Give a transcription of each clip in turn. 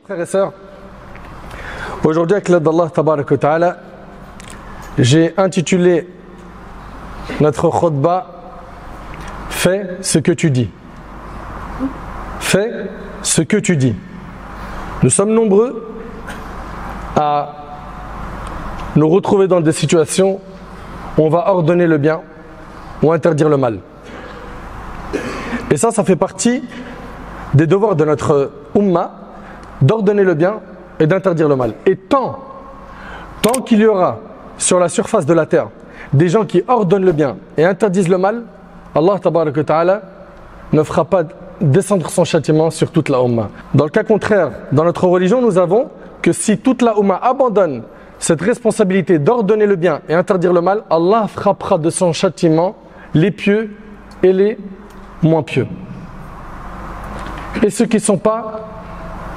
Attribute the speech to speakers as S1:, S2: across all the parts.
S1: Frères et sœurs, aujourd'hui avec l'aide d'Allah Tabarak wa Ta'ala, j'ai intitulé notre khutbah « Fais ce que tu dis ». Fais ce que tu dis. Nous sommes nombreux à nous retrouver dans des situations où on va ordonner le bien ou interdire le mal. Et ça fait partie des devoirs de notre Ummah, d'ordonner le bien et d'interdire le mal. Et tant qu'il y aura sur la surface de la terre des gens qui ordonnent le bien et interdisent le mal, Allah Tabarak wa Ta'ala ne fera pas descendre son châtiment sur toute la Ummah. Dans le cas contraire, dans notre religion, nous avons que si toute la Ummah abandonne cette responsabilité d'ordonner le bien et interdire le mal, Allah frappera de son châtiment les pieux et les moins pieux. Et ceux qui ne sont pas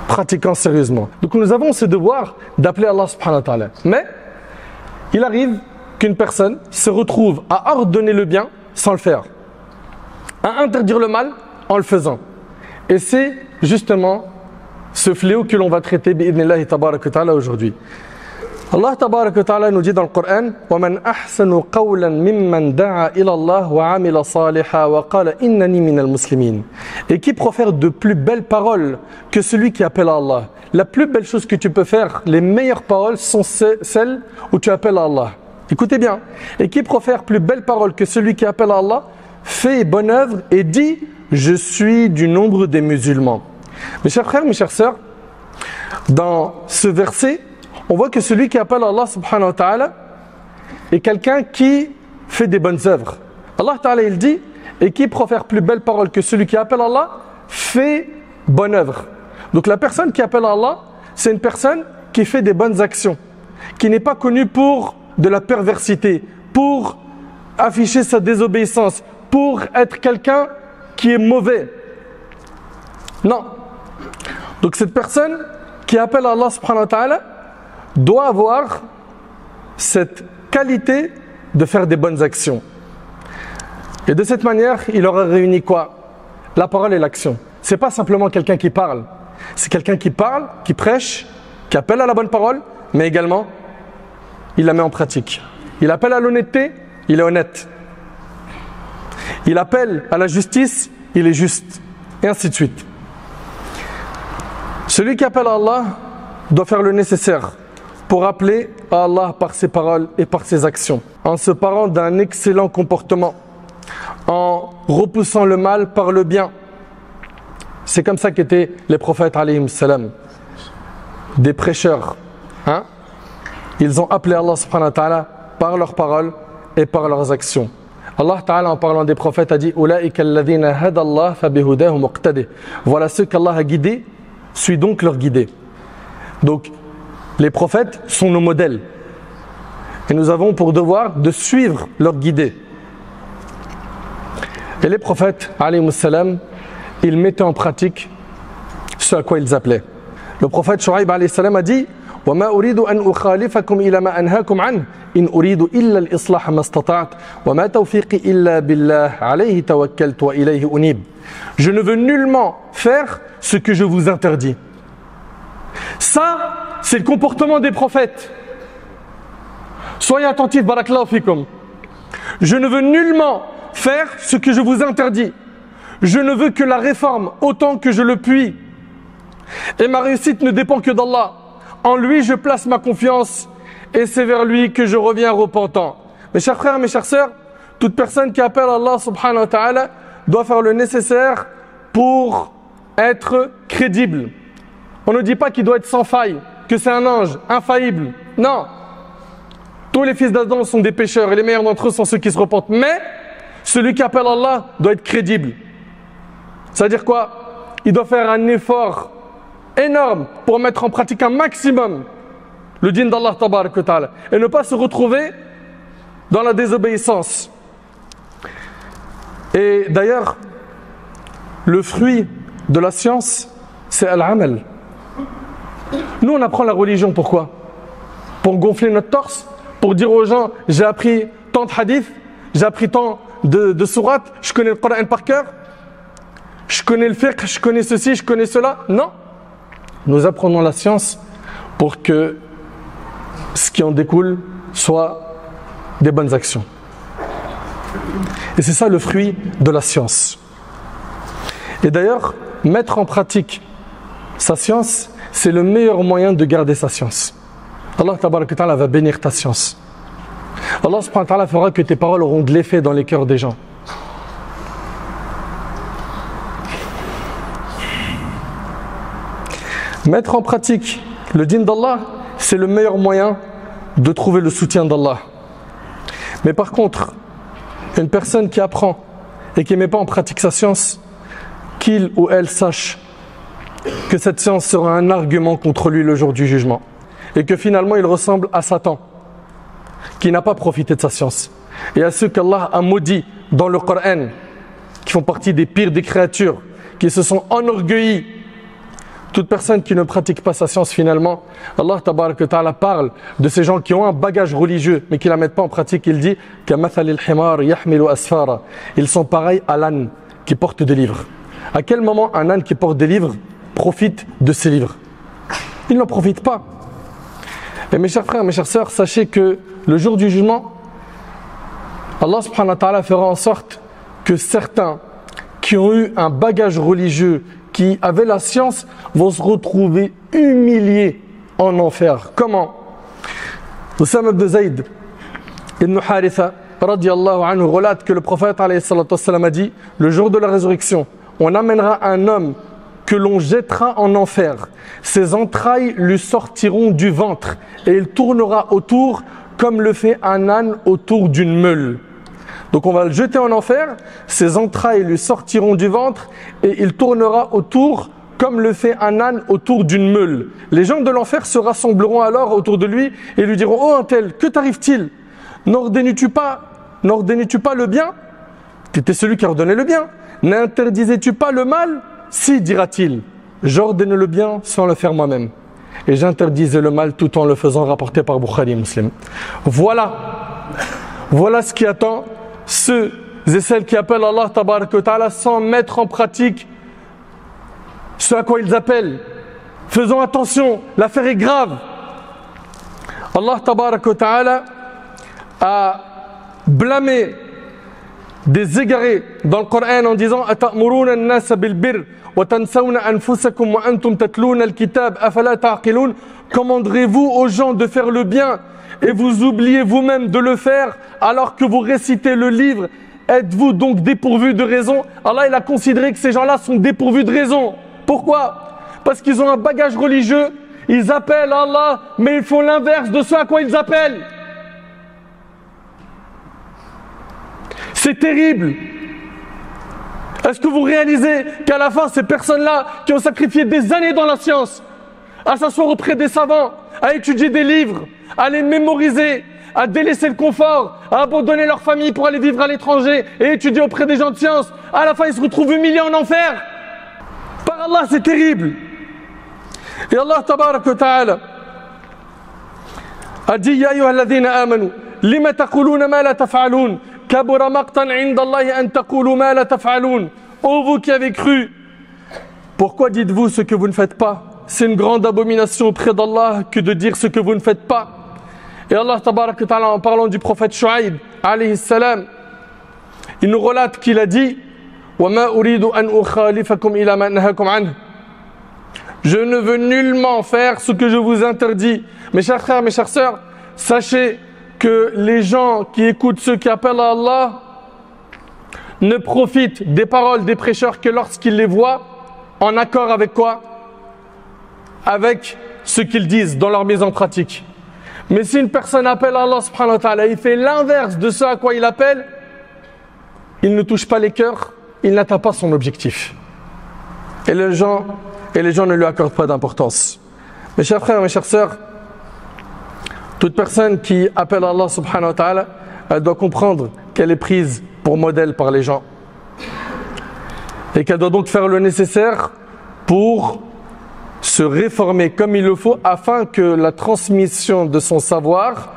S1: pratiquant sérieusement. Donc nous avons ce devoir d'appeler Allah subhanahu wa ta'ala. Mais il arrive qu'une personne se retrouve à ordonner le bien sans le faire, à interdire le mal en le faisant. Et c'est justement ce fléau que l'on va traiter bi'idhnillahi tabarak wa ta'ala aujourd'hui. Allah tabarak wa ta'ala nous dit dans le Coran وَمَنْ أَحْسَنُ قَوْلًا مِمَّنْ دَعَا إِلَى اللَّهِ وَعَمِلَ صَالِحًا وَقَالَ إِنَّنِي مِنَ الْمُسْلِمِينَ. Et qui profère de plus belles paroles que celui qui appelle à Allah. La plus belle chose que tu peux faire, les meilleures paroles sont celles où tu appelles à Allah. Écoutez bien. Et qui profère plus belles paroles que celui qui appelle à Allah, fait bonne œuvre et dit je suis du nombre des musulmans. Mes chers frères, mes chères sœurs, dans ce verset, on voit que celui qui appelle Allah subhanahu wa ta'ala est quelqu'un qui fait des bonnes œuvres. Allah ta'ala il dit, et qui profère plus belle parole que celui qui appelle Allah, fait bonne œuvre. Donc la personne qui appelle Allah, c'est une personne qui fait des bonnes actions, qui n'est pas connue pour de la perversité, pour afficher sa désobéissance, pour être quelqu'un qui est mauvais. Non. Donc cette personne qui appelle Allah subhanahu wa ta'ala doit avoir cette qualité de faire des bonnes actions. Et de cette manière, il aura réuni quoi? La parole et l'action. Ce n'est pas simplement quelqu'un qui parle. C'est quelqu'un qui parle, qui prêche, qui appelle à la bonne parole, mais également, il la met en pratique. Il appelle à l'honnêteté, il est honnête. Il appelle à la justice, il est juste. Et ainsi de suite. Celui qui appelle à Allah doit faire le nécessaire pour appeler à Allah par ses paroles et par ses actions, en se parant d'un excellent comportement, en repoussant le mal par le bien. C'est comme ça qu'étaient les prophètes alayhim salam, des prêcheurs. Ils ont appelé Allah subhanahu wa ta'ala par leurs paroles et par leurs actions. Allah ta'ala en parlant des prophètes a dit Ulaika alladhina hada Allah fabihudahu muqtadi. Voilà ceux qu'Allah a guidés, suis donc leur guidé. Donc les prophètes sont nos modèles. Et nous avons pour devoir de suivre leur guidée. Et les prophètes, alayhimus salam, ils mettaient en pratique ce à quoi ils appelaient. Le prophète Shu'aib alayhi salam a dit وَمَا أُرِيدُ أَنْ أُخَالِفَكُمْ إِلَى مَا أَنْهَاكُمْ عَنْهُ إِنْ أُرِيدُ إِلَّا الْإِصْلَاحَ مَا اسْتَطَعْتُ وَمَا تَوْفِيقِي إِلَّا بِاللَّهِ عَلَيْهِ تَوَكَّلْتُ وَإِلَيْهِ أُنِيبُ. Je ne veux nullement faire ce que je vous interdis. Ça, c'est le comportement des prophètes. Soyez attentifs, barakallahu fikum. Je ne veux nullement faire ce que je vous interdis. Je ne veux que la réforme autant que je le puis. Et ma réussite ne dépend que d'Allah. En lui, je place ma confiance et c'est vers lui que je reviens repentant. Mes chers frères, mes chères sœurs, toute personne qui appelle Allah subhanahu wa ta'ala doit faire le nécessaire pour être crédible. On ne dit pas qu'il doit être sans faille, que c'est un ange, infaillible. Non. Tous les fils d'Adam sont des pécheurs et les meilleurs d'entre eux sont ceux qui se repentent. Mais celui qui appelle Allah doit être crédible. C'est-à-dire quoi? Il doit faire un effort énorme pour mettre en pratique un maximum le dîn d'Allah tabarak wa ta'ala et ne pas se retrouver dans la désobéissance. Et d'ailleurs, le fruit de la science, c'est al-amal. Nous, on apprend la religion, pourquoi? Pour gonfler notre torse, pour dire aux gens, j'ai appris tant de hadiths, j'ai appris tant de sourates, je connais le Coran par cœur, je connais le fiqh, je connais ceci, je connais cela. Non. nous apprenons la science pour que ce qui en découle soit des bonnes actions. Et c'est ça le fruit de la science. Et d'ailleurs, mettre en pratique sa science, c'est le meilleur moyen de garder sa science. Allah tabaraka ta'ala va bénir ta science. Allah subhanahu wa ta'ala fera que tes paroles auront de l'effet dans les cœurs des gens. Mettre en pratique le din d'Allah, c'est le meilleur moyen de trouver le soutien d'Allah. Mais par contre, une personne qui apprend et qui ne met pas en pratique sa science, qu'il ou elle sache que cette science sera un argument contre lui le jour du jugement. Et que finalement il ressemble à Satan, qui n'a pas profité de sa science. Et à ceux qu'Allah a maudits dans le Coran, qui font partie des pires des créatures, qui se sont enorgueillis. Toute personne qui ne pratique pas sa science, finalement, Allah tabaraka ta'ala parle de ces gens qui ont un bagage religieux, mais qui ne la mettent pas en pratique. Il dit ils sont pareils à l'âne qui porte des livres. À quel moment un âne qui porte des livres profite de ces livres? Il n'en profite pas. Et mes chers frères, mes chères sœurs, sachez que le jour du jugement, Allah subhanahu wa ta'ala fera en sorte que certains qui ont eu un bagage religieux, qui avaient la science, vont se retrouver humiliés en enfer. Comment? Oussama ibn Zayd ibn Haritha radiyallahu anhu relate que le prophète alayhi salatu wassalam a dit: le jour de la résurrection, on amènera un homme que l'on jettera en enfer. Ses entrailles lui sortiront du ventre et il tournera autour comme le fait un âne autour d'une meule. Donc on va le jeter en enfer, ses entrailles lui sortiront du ventre et il tournera autour comme le fait un âne autour d'une meule. Les gens de l'enfer se rassembleront alors autour de lui et lui diront: oh un tel, que t'arrive-t-il? N'ordonnais-tu pas le bien? Tu étais celui qui ordonnait le bien. N'interdisais-tu pas le mal? Si, dira-t-il, j'ordonne le bien sans le faire moi-même. Et j'interdisais le mal tout en le faisant, rapporté par Bukhari et Muslim. Voilà ce qui attend ceux et celles qui appellent Allah tabaraka wa ta'ala sans mettre en pratique ce à quoi ils appellent. Faisons attention, l'affaire est grave. Allah tabaraka wa ta'ala a blâmé des égarés dans le Coran en disant: Ata'muruna an-nasa bil birr wa tansawna anfusakum wa antum tatluna al-kitab afala ta'qilun. Commanderez-vous aux gens de faire le bien et vous oubliez vous-même de le faire alors que vous récitez le livre? Êtes-vous donc dépourvus de raison? Allah il a considéré que ces gens-là sont dépourvus de raison. Pourquoi? Parce qu'ils ont un bagage religieux, ils appellent Allah, mais ils font l'inverse de ce à quoi ils appellent. C'est terrible. Est-ce que vous réalisez qu'à la fin, ces personnes-là qui ont sacrifié des années dans la science, à s'asseoir auprès des savants, à étudier des livres, à les mémoriser, à délaisser le confort, à abandonner leur famille pour aller vivre à l'étranger et étudier auprès des gens de science, à la fin ils se retrouvent humiliés en enfer? Par Allah, c'est terrible. Et Allah tabaraka wa ta'ala a dit: Ya ayyuhalladhina amanu lima taquluna ma la taf'alun kabura maqtan 'inda Allahi an taqulu ma la taf'alun. Ô vous qui avez cru, pourquoi dites-vous ce que vous ne faites pas? C'est une grande abomination auprès d'Allah que de dire ce que vous ne faites pas. Et Allah tabaraka wa ta'ala, en parlant du prophète Shu'aib alayhi salam, il nous relate qu'il a dit: وَمَا أُرِيدُ أَنْ أُخَالِفَكُمْ إِلَى مَا نَهَاكُمْ عَنْهُ. Je ne veux nullement faire ce que je vous interdis. Mes chers frères, mes chères sœurs, sachez que les gens qui écoutent ceux qui appellent à Allah ne profitent des paroles des prêcheurs que lorsqu'ils les voient en accord avec quoi? Avec ce qu'ils disent dans leur mise en pratique. Mais si une personne appelle à Allah subhanahu wa ta'ala, il fait l'inverse de ce à quoi il appelle, il ne touche pas les cœurs, il n'atteint pas son objectif. Et les gens ne lui accordent pas d'importance. Mes chers frères, mes chères sœurs, toute personne qui appelle à Allah subhanahu wa ta'ala, elle doit comprendre qu'elle est prise pour modèle par les gens. Et qu'elle doit donc faire le nécessaire pour se réformer comme il le faut afin que la transmission de son savoir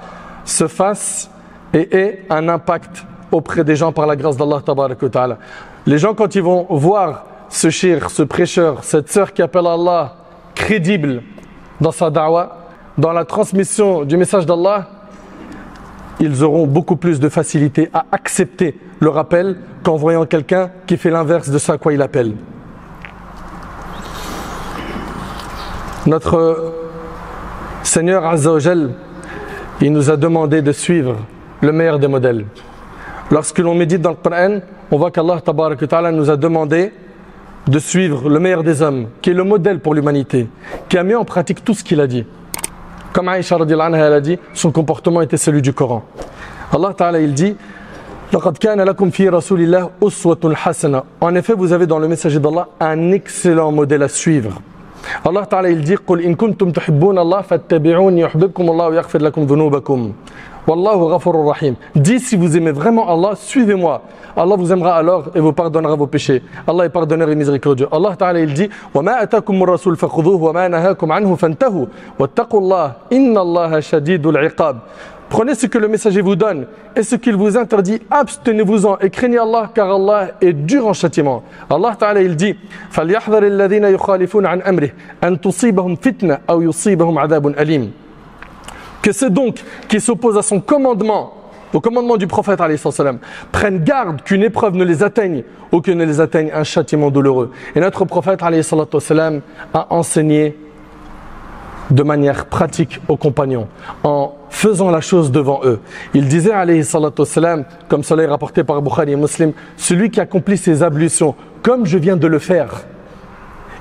S1: se fasse et ait un impact auprès des gens par la grâce d'Allah tabaraka wa ta'ala. Les gens, quand ils vont voir ce shir, ce prêcheur, cette sœur qui appelle Allah crédible dans sa da'wa, dans la transmission du message d'Allah, ils auront beaucoup plus de facilité à accepter le rappel qu'en voyant quelqu'un qui fait l'inverse de ce à quoi il appelle. Notre Seigneur Azza wa Jal, il nous a demandé de suivre le meilleur des modèles. Lorsque l'on médite dans le Coran, on voit qu'Allah Tabaraka wa Ta'ala nous a demandé de suivre le meilleur des hommes, qui est le modèle pour l'humanité, qui a mis en pratique tout ce qu'il a dit. Comme Aïcha radhiyallahu anha, elle a dit, son comportement était celui du Coran. Allah Ta'ala il dit, لَقَدْ كَانَ لَكُمْ فِي رَسُولِ اللَّهِ أُسْوَةٌ حَسَنَةٌ. En effet, vous avez dans le messager d'Allah un excellent modèle à suivre. Allah Ta'ala il dit, قُلْ إِن كُنْتُمْ تُحِبُّونَ اللَّهَ فَاتَّبِعُونِ يُحْبِبْكُمُ اللَّهُ وَيَغْفِرْ لَكُمْ ذُنُوبَكُمْ Wallahu ghafurur rahim. Dis si vous aimez vraiment Allah, suivez-moi. Allah vous aimera alors et vous pardonnera vos péchés. Allah est pardonneur et miséricordieux. Allah Ta'ala il dit وَمَا أَتَاكُمُ الرَّسُولُ فَخُذُوهُ وَمَا نَهَاكُمْ عَنْهُ فَانْتَهُوا وَاتَّقُوا اللَّهَ إِنَّ اللَّهَ شَدِيدُ الْعِقَابِ. Prenez ce que le messager vous donne et ce qu'il vous interdit, abstenez-vous-en et craignez Allah car Allah est dur en châtiment. Allah Ta'ala il dit فَلْيَحْذَرِ الَّذِينَ يُخَالِفُونَ عَنْ أَمْرِهِ أَن تُصِيبَهُمْ فِتْنَةٌ أَوْ يُصِيبَهُمْ عَذَابٌ أَلِيمٌ. Que ceux donc qui s'opposent à son commandement, au commandement du prophète alayhi salam, prennent garde qu'une épreuve ne les atteigne ou que ne les atteigne un châtiment douloureux. Et notre prophète alayhi salam a enseigné de manière pratique aux compagnons, en faisant la chose devant eux. Il disait alayhi salam, comme cela est rapporté par Bukhari et Muslim, celui qui accomplit ses ablutions comme je viens de le faire.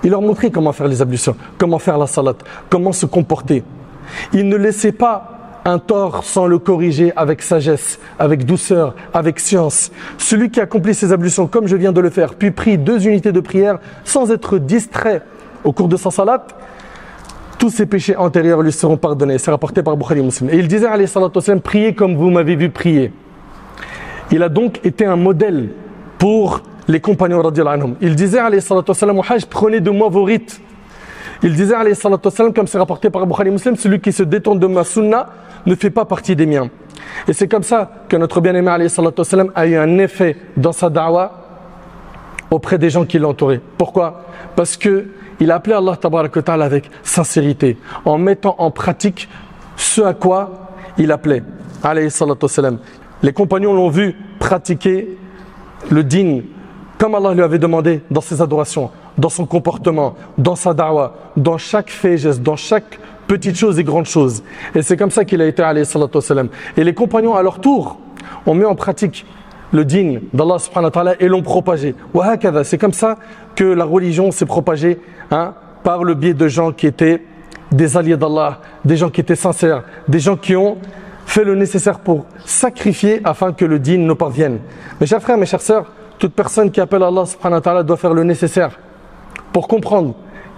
S1: Il leur montrait comment faire les ablutions, comment faire la salat, comment se comporter. Il ne laissait pas un tort sans le corriger avec sagesse, avec douceur, avec science. Celui qui accomplit ses ablutions comme je viens de le faire, puis prie 2 unités de prière sans être distrait au cours de sa salat, tous ses péchés antérieurs lui seront pardonnés. C'est rapporté par Bukhari Muslim. Et il disait alayhi salatu wassalam, priez comme vous m'avez vu prier. Il a donc été un modèle pour les compagnons radiyallahu anhum. Il disait alayhi salatu wassalam au Hajj, prenez de moi vos rites. Il disait alayhi salatu wassalam, comme c'est rapporté par Bukhari Muslim, celui qui se détourne de ma sunna ne fait pas partie des miens. Et c'est comme ça que notre bien-aimé alayhi salatu wassalam a eu un effet dans sa da'wa auprès des gens qui l'entouraient. Pourquoi? Parce qu'il a appelé Allah tabaraka wa ta'ala avec sincérité, en mettant en pratique ce à quoi il appelait alayhi salatu wassalam. Les compagnons l'ont vu pratiquer le din comme Allah lui avait demandé dans ses adorations, dans son comportement, dans sa da'wa, dans chaque fait et geste, dans chaque petite chose et grande chose. Et c'est comme ça qu'il a été alayhi salatu wassalam. Et les compagnons à leur tour ont mis en pratique le din d'Allah subhanahu wa ta'ala et l'ont propagé. C'est comme ça que la religion s'est propagée par le biais de gens qui étaient des alliés d'Allah, des gens qui étaient sincères, des gens qui ont fait le nécessaire pour sacrifier afin que le din nous parvienne. Mes chers frères, mes chères sœurs, toute personne qui appelle Allah subhanahu wa ta'ala doit faire le nécessaire pour comprendre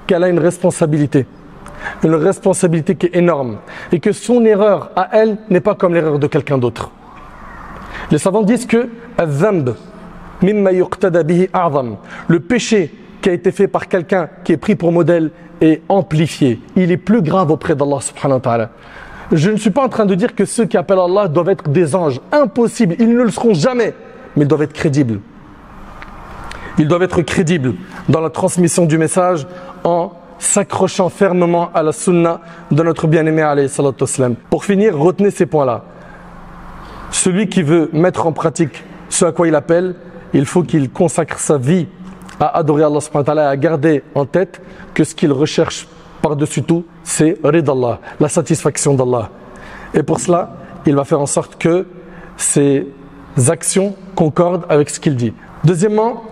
S1: qu'elle a une responsabilité qui est énorme et que son erreur à elle n'est pas comme l'erreur de quelqu'un d'autre. Les savants disent que le péché qui a été fait par quelqu'un qui est pris pour modèle est amplifié. Il est plus grave auprès d'Allah subhanahu wa ta'ala. Je ne suis pas en train de dire que ceux qui appellent Allah doivent être des anges. Impossible, ils ne le seront jamais, mais ils doivent être crédibles. Ils doivent être crédibles dans la transmission du message en s'accrochant fermement à la sunna de notre bien-aimé alayhi salatu wassalam. Pour finir, retenez ces points-là. Celui qui veut mettre en pratique ce à quoi il appelle, il faut qu'il consacre sa vie à adorer Allah subhanahu wa ta'ala et à garder en tête que ce qu'il recherche par-dessus tout, c'est ridallah, la satisfaction d'Allah. Et pour cela, il va faire en sorte que ses actions concordent avec ce qu'il dit. Deuxièmement,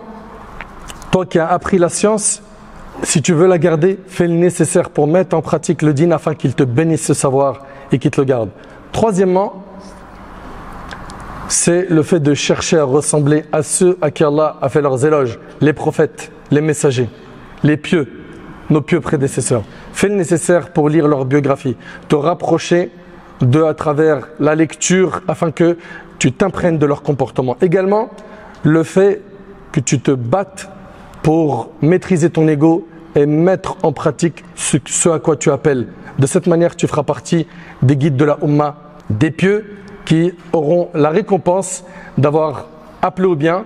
S1: toi qui as appris la science, si tu veux la garder, fais le nécessaire pour mettre en pratique le din afin qu'il te bénisse ce savoir et qu'il te le garde. Troisièmement, c'est le fait de chercher à ressembler à ceux à qui Allah a fait leurs éloges, les prophètes, les messagers, les pieux, nos pieux prédécesseurs. Fais le nécessaire pour lire leur biographie, te rapprocher d'eux à travers la lecture afin que tu t'imprègnes de leur comportement. Également, le fait que tu te battes pour maîtriser ton ego et mettre en pratique ce à quoi tu appelles. De cette manière, tu feras partie des guides de la Ummah, des pieux qui auront la récompense d'avoir appelé au bien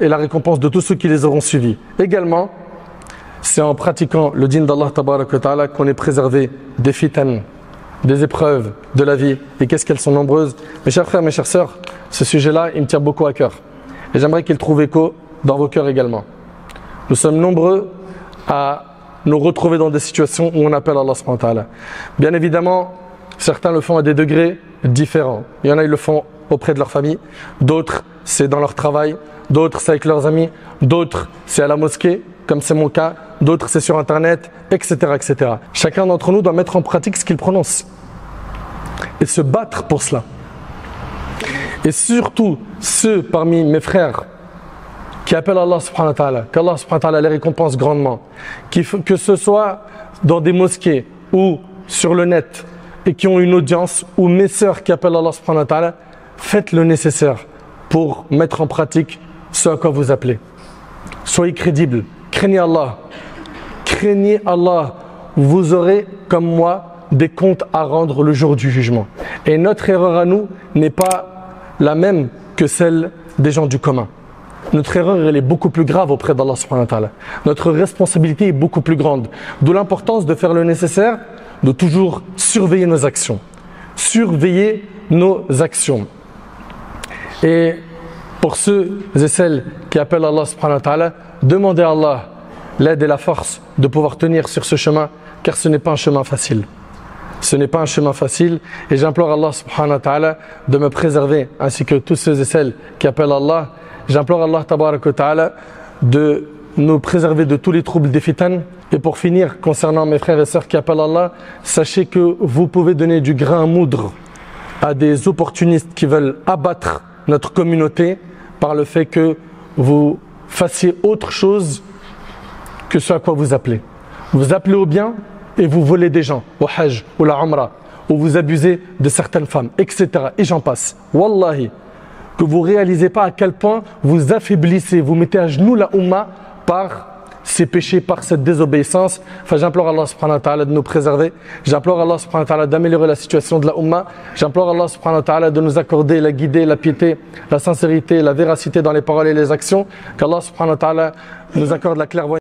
S1: et la récompense de tous ceux qui les auront suivis. Également, c'est en pratiquant le din d'Allah tabarak wa ta'ala qu'on est préservé des fitan, des épreuves de la vie. Et qu'est-ce qu'elles sont nombreuses. Mes chers frères, mes chères sœurs, ce sujet-là, il me tient beaucoup à cœur. Et j'aimerais qu'il trouve écho dans vos cœurs également. Nous sommes nombreux à nous retrouver dans des situations où on appelle Allah subhanahu wa ta'ala. Bien évidemment, certains le font à des degrés différents. Il y en a, ils le font auprès de leur famille. D'autres, c'est dans leur travail. D'autres, c'est avec leurs amis. D'autres, c'est à la mosquée, comme c'est mon cas. D'autres, c'est sur Internet, etc., etc. Chacun d'entre nous doit mettre en pratique ce qu'il prononce et se battre pour cela. Et surtout, ceux parmi mes frères qui appellent Allah subhanahu wa ta'ala, qu'Allah subhanahu wa ta'ala les récompense grandement, que ce soit dans des mosquées ou sur le net et qui ont une audience, ou mes sœurs qui appellent Allah subhanahu wa ta'ala, faites le nécessaire pour mettre en pratique ce à quoi vous appelez. Soyez crédibles, craignez Allah. Craignez Allah, vous aurez, comme moi, des comptes à rendre le jour du jugement. Et notre erreur à nous n'est pas la même que celle des gens du commun. Notre erreur, elle est beaucoup plus grave auprès d'Allah subhanahu wa ta'ala. Notre responsabilité est beaucoup plus grande. D'où l'importance de faire le nécessaire, de toujours surveiller nos actions. Surveiller nos actions. Et pour ceux et celles qui appellent Allah subhanahu wa ta'ala, demandez à Allah l'aide et la force de pouvoir tenir sur ce chemin, car ce n'est pas un chemin facile. Ce n'est pas un chemin facile et j'implore Allah subhanahu wa ta'ala de me préserver ainsi que tous ceux et celles qui appellent Allah. J'implore Allah tabarak wa ta'ala de nous préserver de tous les troubles des fitan. Et pour finir, concernant mes frères et sœurs qui appellent Allah, sachez que vous pouvez donner du grain à moudre à des opportunistes qui veulent abattre notre communauté par le fait que vous fassiez autre chose que ce à quoi vous appelez. Vous appelez au bien et vous volez des gens, au hajj, ou la umrah, ou vous abusez de certaines femmes, etc. Et j'en passe. Wallahi, que vous ne réalisez pas à quel point vous affaiblissez, vous mettez à genoux la Ummah par ces péchés, par cette désobéissance. Enfin, j'implore Allah subhanahu wa ta'ala de nous préserver. J'implore Allah subhanahu wa ta'ala d'améliorer la situation de la Ummah. J'implore Allah subhanahu wa ta'ala de nous accorder la guidée, la piété, la sincérité, la véracité dans les paroles et les actions. Qu'Allah subhanahu wa ta'ala nous accorde la clairvoyance.